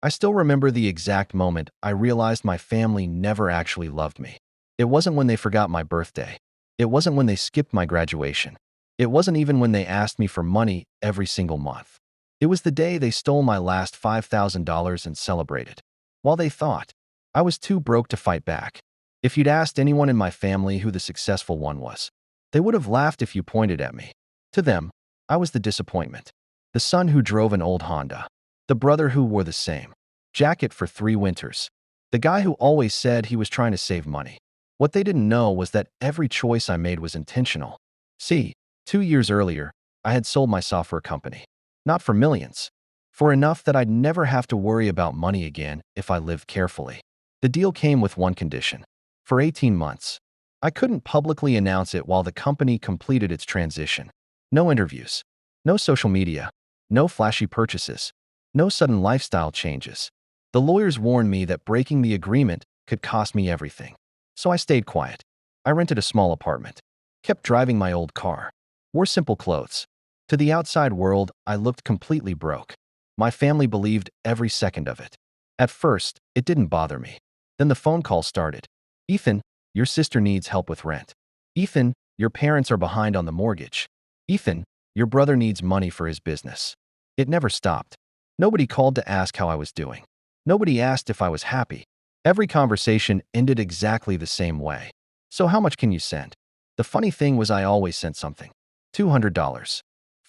I still remember the exact moment I realized my family never actually loved me. It wasn't when they forgot my birthday. It wasn't when they skipped my graduation. It wasn't even when they asked me for money every single month. It was the day they stole my last $5,000 and celebrated. While they thought I was too broke to fight back. If you'd asked anyone in my family who the successful one was, they would have laughed if you pointed at me. To them, I was the disappointment. The son who drove an old Honda. The brother who wore the same jacket for 3 winters. The guy who always said he was trying to save money. What they didn't know was that every choice I made was intentional. See, 2 years earlier, I had sold my software company. Not for millions. For enough that I'd never have to worry about money again if I lived carefully. The deal came with one condition. For 18 months. I couldn't publicly announce it while the company completed its transition. No interviews. No social media. No flashy purchases. No sudden lifestyle changes. The lawyers warned me that breaking the agreement could cost me everything. So I stayed quiet. I rented a small apartment. Kept driving my old car. Wore simple clothes. To the outside world, I looked completely broke. My family believed every second of it. At first, it didn't bother me. Then the phone call started. Ethan, your sister needs help with rent. Ethan, your parents are behind on the mortgage. Ethan, your brother needs money for his business. It never stopped. Nobody called to ask how I was doing. Nobody asked if I was happy. Every conversation ended exactly the same way. So how much can you send? The funny thing was I always sent something. $200.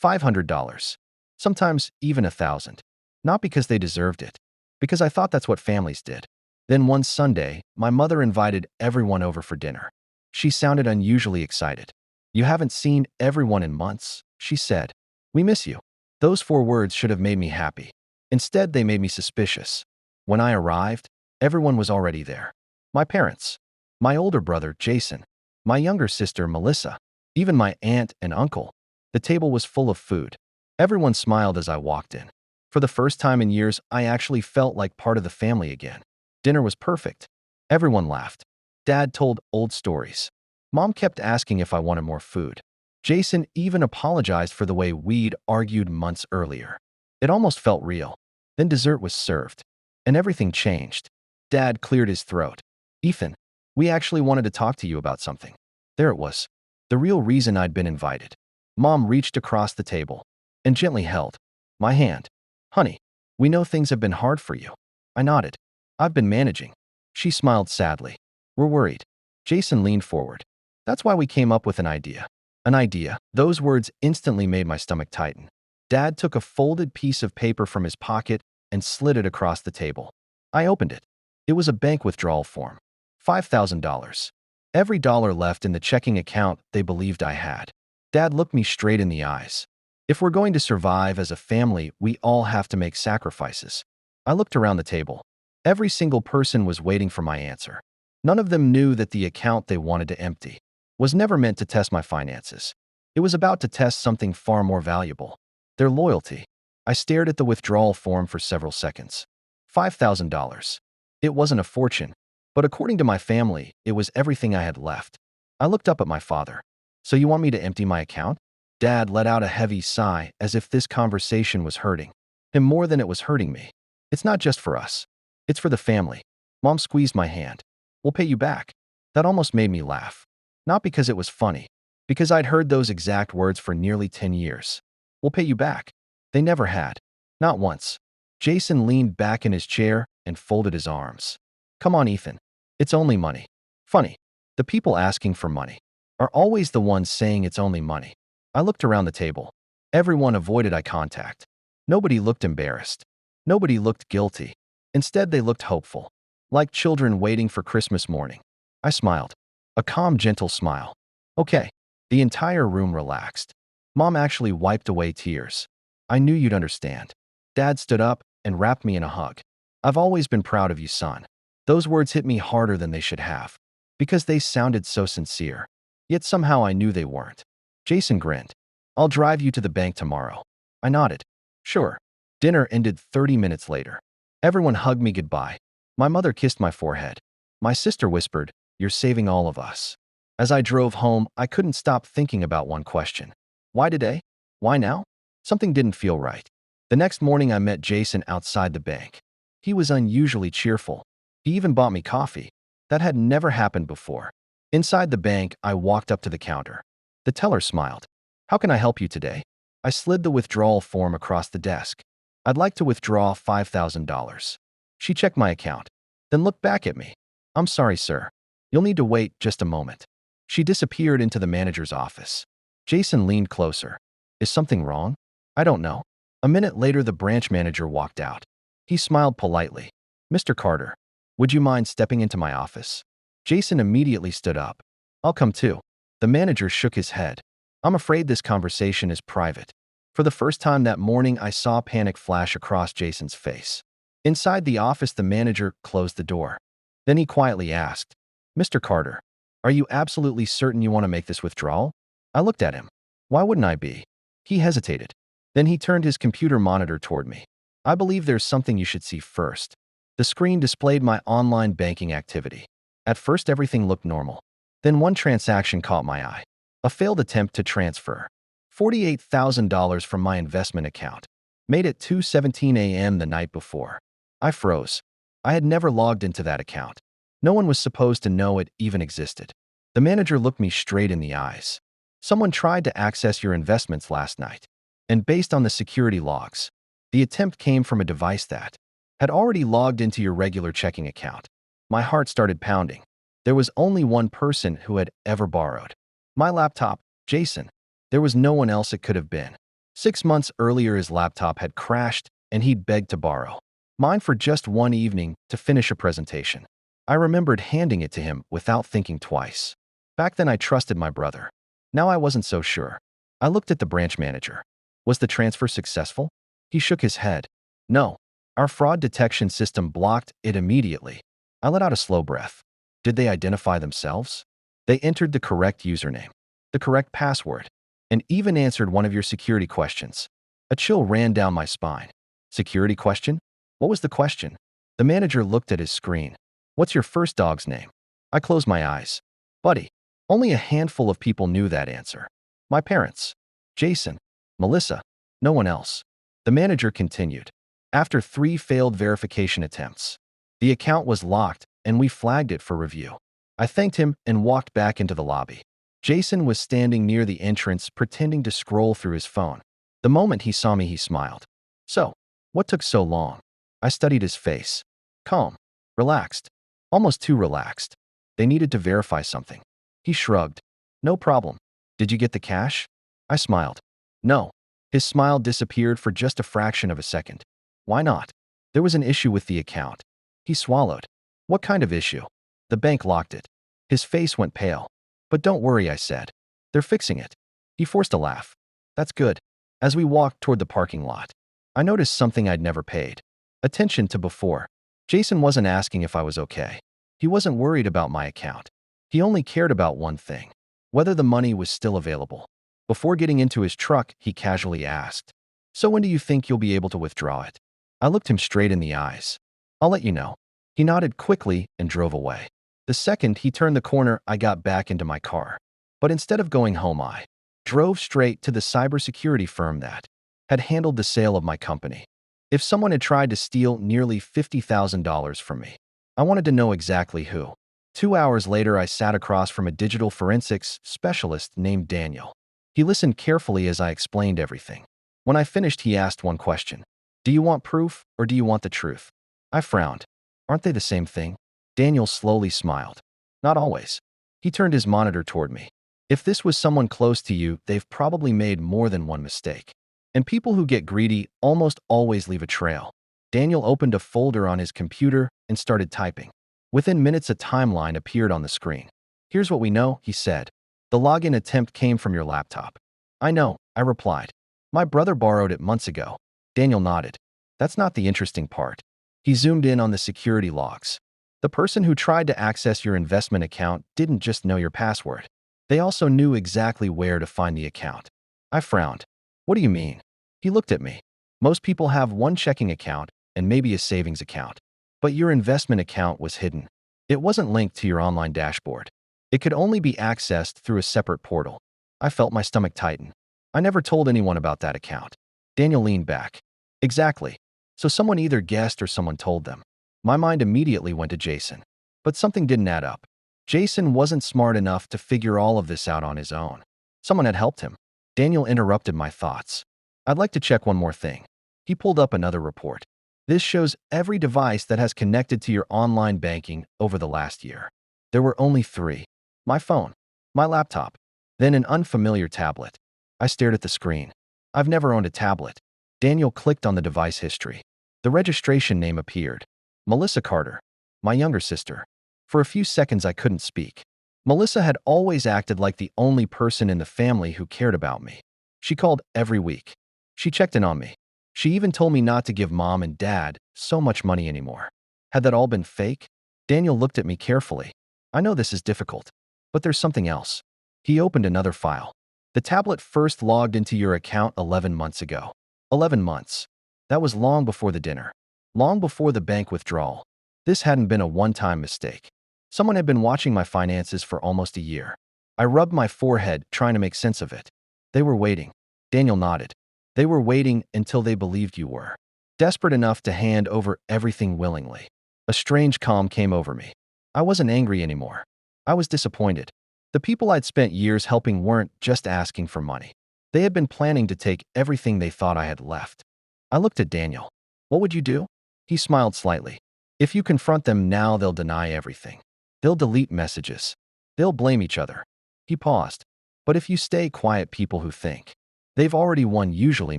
$500. Sometimes even $1,000. Not because they deserved it. Because I thought that's what families did. Then one Sunday, my mother invited everyone over for dinner. She sounded unusually excited. You haven't seen everyone in months, she said. We miss you. Those 4 words should have made me happy. Instead, they made me suspicious. When I arrived, everyone was already there. My parents. My older brother, Jason. My younger sister, Melissa. Even my aunt and uncle. The table was full of food. Everyone smiled as I walked in. For the first time in years, I actually felt like part of the family again. Dinner was perfect. Everyone laughed. Dad told old stories. Mom kept asking if I wanted more food. Jason even apologized for the way we'd argued months earlier. It almost felt real. Then dessert was served. And everything changed. Dad cleared his throat. Ethan, we actually wanted to talk to you about something. There it was. The real reason I'd been invited. Mom reached across the table and gently held my hand. Honey, we know things have been hard for you. I nodded. I've been managing. She smiled sadly. We're worried. Jason leaned forward. That's why we came up with an idea. An idea. Those words instantly made my stomach tighten. Dad took a folded piece of paper from his pocket and slid it across the table. I opened it. It was a bank withdrawal form. $5,000. Every dollar left in the checking account they believed I had. Dad looked me straight in the eyes. If we're going to survive as a family, we all have to make sacrifices. I looked around the table. Every single person was waiting for my answer. None of them knew that the account they wanted to empty was never meant to test my finances. It was about to test something far more valuable. Their loyalty. I stared at the withdrawal form for several seconds. $5,000. It wasn't a fortune, but according to my family, it was everything I had left. I looked up at my father. So you want me to empty my account? Dad let out a heavy sigh as if this conversation was hurting him more than it was hurting me. It's not just for us. It's for the family. Mom squeezed my hand. We'll pay you back. That almost made me laugh. Not because it was funny, because I'd heard those exact words for nearly 10 years. We'll pay you back. They never had. Not once. Jason leaned back in his chair and folded his arms. Come on, Ethan. It's only money. Funny. The people asking for money are always the ones saying it's only money. I looked around the table. Everyone avoided eye contact. Nobody looked embarrassed. Nobody looked guilty. Instead, they looked hopeful, like children waiting for Christmas morning. I smiled. A calm, gentle smile. Okay. The entire room relaxed. Mom actually wiped away tears. I knew you'd understand. Dad stood up and wrapped me in a hug. I've always been proud of you, son. Those words hit me harder than they should have, because they sounded so sincere. Yet somehow I knew they weren't. Jason grinned. I'll drive you to the bank tomorrow. I nodded. Sure. Dinner ended 30 minutes later. Everyone hugged me goodbye. My mother kissed my forehead. My sister whispered, You're saving all of us. As I drove home, I couldn't stop thinking about one question. Why today? Why now? Something didn't feel right. The next morning I met Jason outside the bank. He was unusually cheerful. He even bought me coffee. That had never happened before. Inside the bank, I walked up to the counter. The teller smiled. "How can I help you today?" I slid the withdrawal form across the desk. "I'd like to withdraw $5,000. She checked my account, then looked back at me. "I'm sorry, sir. You'll need to wait just a moment." She disappeared into the manager's office. Jason leaned closer. "Is something wrong?" "I don't know." A minute later, the branch manager walked out. He smiled politely. "Mr. Carter, would you mind stepping into my office?" Jason immediately stood up. "I'll come too." The manager shook his head. "I'm afraid this conversation is private." For the first time that morning, I saw panic flash across Jason's face. Inside the office, the manager closed the door. Then he quietly asked, "Mr. Carter, are you absolutely certain you want to make this withdrawal?" I looked at him. Why wouldn't I be? He hesitated. Then he turned his computer monitor toward me. "I believe there's something you should see first." The screen displayed my online banking activity. At first, everything looked normal. Then one transaction caught my eye. A failed attempt to transfer $48,000 from my investment account. Made at 2:17 a.m. the night before. I froze. I had never logged into that account. No one was supposed to know it even existed. The manager looked me straight in the eyes. "Someone tried to access your investments last night. And based on the security logs, the attempt came from a device that had already logged into your regular checking account." My heart started pounding. There was only one person who had ever borrowed my laptop, Jason. There was no one else it could have been. 6 months earlier, his laptop had crashed and he'd begged to borrow mine for just one evening to finish a presentation. I remembered handing it to him without thinking twice. Back then, I trusted my brother. Now I wasn't so sure. I looked at the branch manager. "Was the transfer successful?" He shook his head. "No. Our fraud detection system blocked it immediately." I let out a slow breath. Did they identify themselves? They entered the correct username, the correct password, and even answered one of your security questions. A chill ran down my spine. Security question? What was the question? The manager looked at his screen. "What's your first dog's name?" I closed my eyes. Buddy. Only a handful of people knew that answer. My parents. Jason. Melissa. No one else. The manager continued. After 3 failed verification attempts, the account was locked and we flagged it for review. I thanked him and walked back into the lobby. Jason was standing near the entrance, pretending to scroll through his phone. The moment he saw me, he smiled. "So, what took so long?" I studied his face. Calm. Relaxed. Almost too relaxed. "They needed to verify something." He shrugged. "No problem. Did you get the cash?" I smiled. "No." His smile disappeared for just a fraction of a second. "Why not?" "There was an issue with the account." He swallowed. "What kind of issue?" "The bank locked it." His face went pale. "But don't worry," I said. "They're fixing it." He forced a laugh. "That's good." As we walked toward the parking lot, I noticed something I'd never paid attention to before. Jason wasn't asking if I was okay. He wasn't worried about my account. He only cared about one thing: whether the money was still available. Before getting into his truck, he casually asked, "So when do you think you'll be able to withdraw it?" I looked him straight in the eyes. "I'll let you know." He nodded quickly and drove away. The second he turned the corner, I got back into my car. But instead of going home, I drove straight to the cybersecurity firm that had handled the sale of my company. If someone had tried to steal nearly $50,000 from me, I wanted to know exactly who. 2 hours later, I sat across from a digital forensics specialist named Daniel. He listened carefully as I explained everything. When I finished, he asked one question. "Do you want proof or do you want the truth?" I frowned. "Aren't they the same thing?" Daniel slowly smiled. "Not always." He turned his monitor toward me. "If this was someone close to you, they've probably made more than one mistake. And people who get greedy almost always leave a trail." Daniel opened a folder on his computer and started typing. Within minutes, a timeline appeared on the screen. "Here's what we know," he said. "The login attempt came from your laptop." "I know," I replied. "My brother borrowed it months ago." Daniel nodded. "That's not the interesting part." He zoomed in on the security logs. "The person who tried to access your investment account didn't just know your password. They also knew exactly where to find the account." I frowned. "What do you mean?" He looked at me. "Most people have one checking account and maybe a savings account. But your investment account was hidden. It wasn't linked to your online dashboard. It could only be accessed through a separate portal." I felt my stomach tighten. "I never told anyone about that account." Daniel leaned back. "Exactly. So someone either guessed or someone told them. My mind immediately went to Jason. But something didn't add up. Jason wasn't smart enough to figure all of this out on his own. Someone had helped him. Daniel interrupted my thoughts. I'd like to check one more thing. He pulled up another report. This shows every device that has connected to your online banking over the last year. There were only 3. My phone, my laptop, then an unfamiliar tablet. I stared at the screen. I've never owned a tablet. Daniel clicked on the device history. The registration name appeared. Melissa Carter, my younger sister. For a few seconds I couldn't speak. Melissa had always acted like the only person in the family who cared about me. She called every week. She checked in on me. She even told me not to give mom and dad so much money anymore. Had that all been fake? Daniel looked at me carefully. I know this is difficult, but there's something else. He opened another file. The tablet first logged into your account 11 months ago. 11 months. That was long before the dinner. Long before the bank withdrawal. This hadn't been a one-time mistake. Someone had been watching my finances for almost a year. I rubbed my forehead, trying to make sense of it. They were waiting. Daniel nodded. They were waiting until they believed you were desperate enough to hand over everything willingly. A strange calm came over me. I wasn't angry anymore. I was disappointed. The people I'd spent years helping weren't just asking for money. They had been planning to take everything they thought I had left. I looked at Daniel. What would you do? He smiled slightly. If you confront them now, they'll deny everything. They'll delete messages. They'll blame each other. He paused. But if you stay quiet, people who think they've already won usually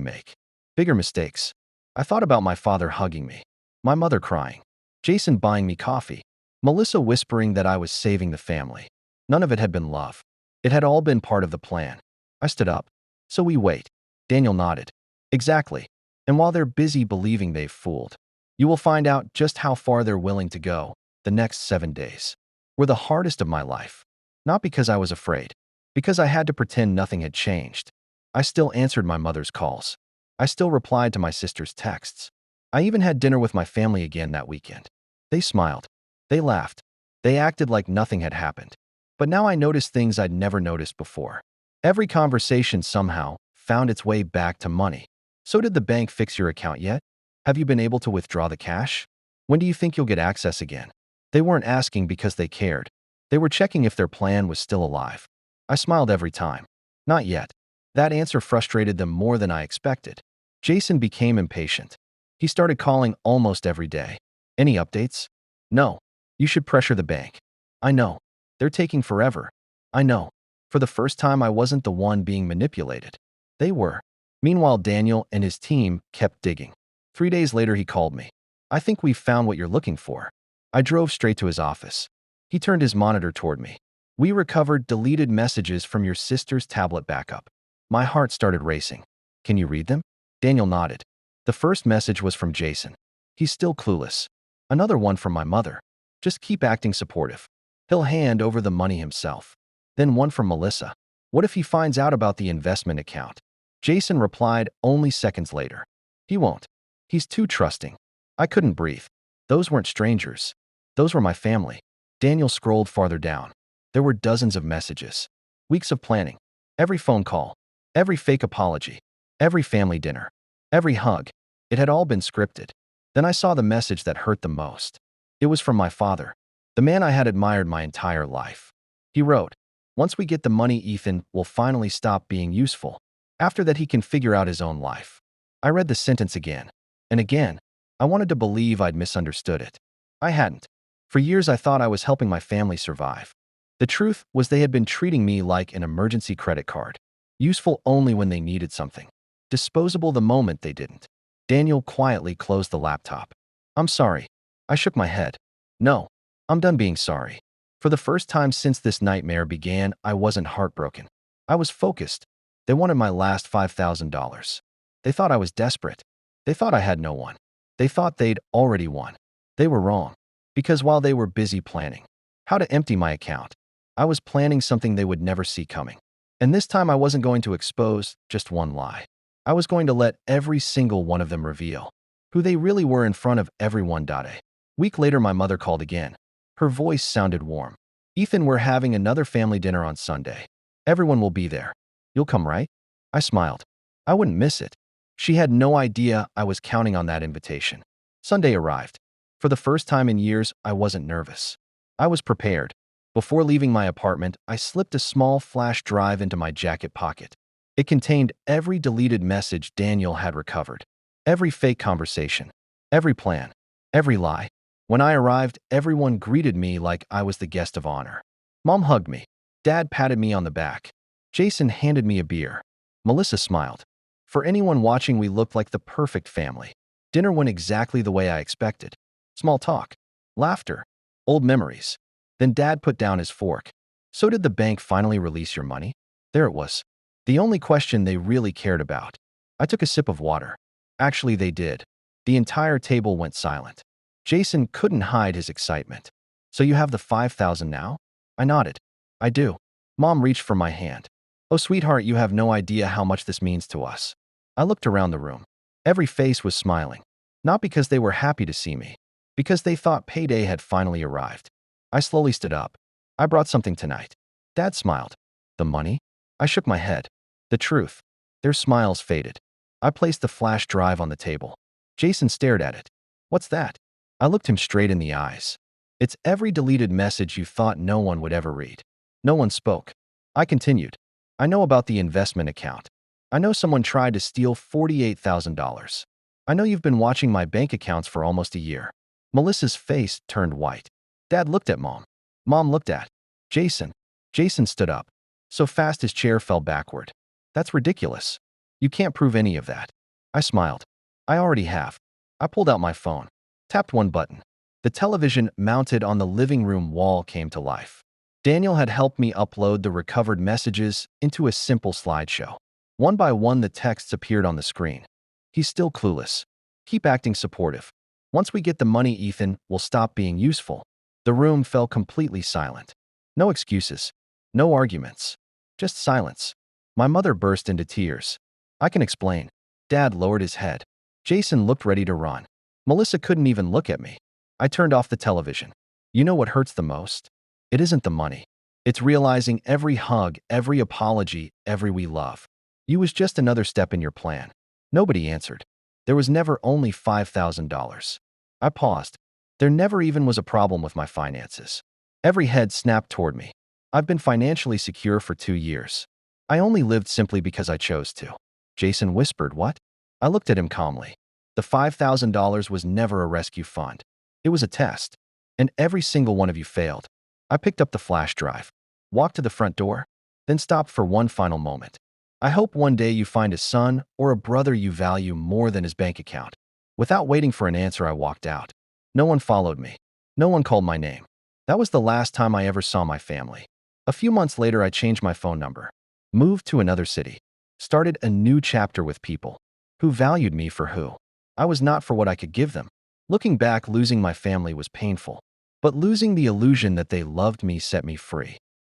make bigger mistakes. I thought about my father hugging me, my mother crying, Jason buying me coffee, Melissa whispering that I was saving the family. None of it had been love. It had all been part of the plan. I stood up. So we wait. Daniel nodded. Exactly. And while they're busy believing they've fooled, you will find out just how far they're willing to go. The next 7 days were the hardest of my life. Not because I was afraid, because I had to pretend nothing had changed. I still answered my mother's calls. I still replied to my sister's texts. I even had dinner with my family again that weekend. They smiled. They laughed. They acted like nothing had happened. But now I noticed things I'd never noticed before. Every conversation somehow found its way back to money. So did the bank fix your account yet? Have you been able to withdraw the cash? When do you think you'll get access again? They weren't asking because they cared. They were checking if their plan was still alive. I smiled every time. Not yet. That answer frustrated them more than I expected. Jason became impatient. He started calling almost every day. Any updates? No. You should pressure the bank. I know. They're taking forever. I know. For the first time, I wasn't the one being manipulated. They were. Meanwhile, Daniel and his team kept digging. 3 days later, he called me. I think we've found what you're looking for. I drove straight to his office. He turned his monitor toward me. We recovered deleted messages from your sister's tablet backup. My heart started racing. Can you read them? Daniel nodded. The first message was from Jason. He's still clueless. Another one from my mother. Just keep acting supportive. He'll hand over the money himself. Then one from Melissa. What if he finds out about the investment account? Jason replied only seconds later. He won't. He's too trusting. I couldn't breathe. Those weren't strangers. Those were my family. Daniel scrolled farther down. There were dozens of messages. Weeks of planning. Every phone call. Every fake apology. Every family dinner. Every hug. It had all been scripted. Then I saw the message that hurt the most. It was from my father, the man I had admired my entire life. He wrote, "Once we get the money, Ethan will finally stop being useful. After that, he can figure out his own life." I read the sentence again and again. I wanted to believe I'd misunderstood it. I hadn't. For years, I thought I was helping my family survive. The truth was they had been treating me like an emergency credit card, useful only when they needed something, disposable the moment they didn't. Daniel quietly closed the laptop. "I'm sorry." I shook my head. "No, I'm done being sorry." For the first time since this nightmare began, I wasn't heartbroken. I was focused. They wanted my last $5,000. They thought I was desperate. They thought I had no one. They thought they'd already won. They were wrong. Because while they were busy planning how to empty my account, I was planning something they would never see coming. And this time I wasn't going to expose just one lie. I was going to let every single one of them reveal who they really were in front of everyone. A week later, my mother called again. Her voice sounded warm. "Ethan, we're having another family dinner on Sunday. Everyone will be there. You'll come, right?" I smiled. I wouldn't miss it. She had no idea I was counting on that invitation. Sunday arrived. For the first time in years, I wasn't nervous. I was prepared. Before leaving my apartment, I slipped a small flash drive into my jacket pocket. It contained every deleted message Daniel had recovered, every fake conversation, every plan, every lie. When I arrived, everyone greeted me like I was the guest of honor. Mom hugged me. Dad patted me on the back. Jason handed me a beer. Melissa smiled. For anyone watching, we looked like the perfect family. Dinner went exactly the way I expected. Small talk, laughter, old memories. Then Dad put down his fork. So did the bank finally release your money? There it was. The only question they really cared about. I took a sip of water. Actually, they did. The entire table went silent. Jason couldn't hide his excitement. So you have the 5,000 now? I nodded. I do. Mom reached for my hand. Oh, sweetheart, you have no idea how much this means to us. I looked around the room. Every face was smiling. Not because they were happy to see me, because they thought payday had finally arrived. I slowly stood up. I brought something tonight. Dad smiled. The money? I shook my head. The truth. Their smiles faded. I placed the flash drive on the table. Jason stared at it. What's that? I looked him straight in the eyes. It's every deleted message you thought no one would ever read. No one spoke. I continued. I know about the investment account. I know someone tried to steal $48,000. I know you've been watching my bank accounts for almost a year. Melissa's face turned white. Dad looked at Mom. Mom looked at Jason. Jason stood up. So fast his chair fell backward. That's ridiculous. You can't prove any of that. I smiled. I already have. I pulled out my phone. Tapped one button. The television mounted on the living room wall came to life. Daniel had helped me upload the recovered messages into a simple slideshow. One by one, the texts appeared on the screen. He's still clueless. Keep acting supportive. Once we get the money, Ethan will stop being useful. The room fell completely silent. No excuses. No arguments. Just silence. My mother burst into tears. I can explain. Dad lowered his head. Jason looked ready to run. Melissa couldn't even look at me. I turned off the television. You know what hurts the most? It isn't the money. It's realizing every hug, every apology, every we love. You was just another step in your plan. Nobody answered. There was never only $5,000. I paused. There never even was a problem with my finances. Every head snapped toward me. I've been financially secure for 2 years. I only lived simply because I chose to. Jason whispered, what? I looked at him calmly. The $5,000 was never a rescue fund. It was a test. And every single one of you failed. I picked up the flash drive, walked to the front door, then stopped for one final moment. I hope one day you find a son or a brother you value more than his bank account. Without waiting for an answer, I walked out. No one followed me. No one called my name. That was the last time I ever saw my family. A few months later, I changed my phone number, moved to another city, started a new chapter with people who valued me for who I was, not for what I could give them. Looking back, losing my family was painful, but losing the illusion that they loved me set me free.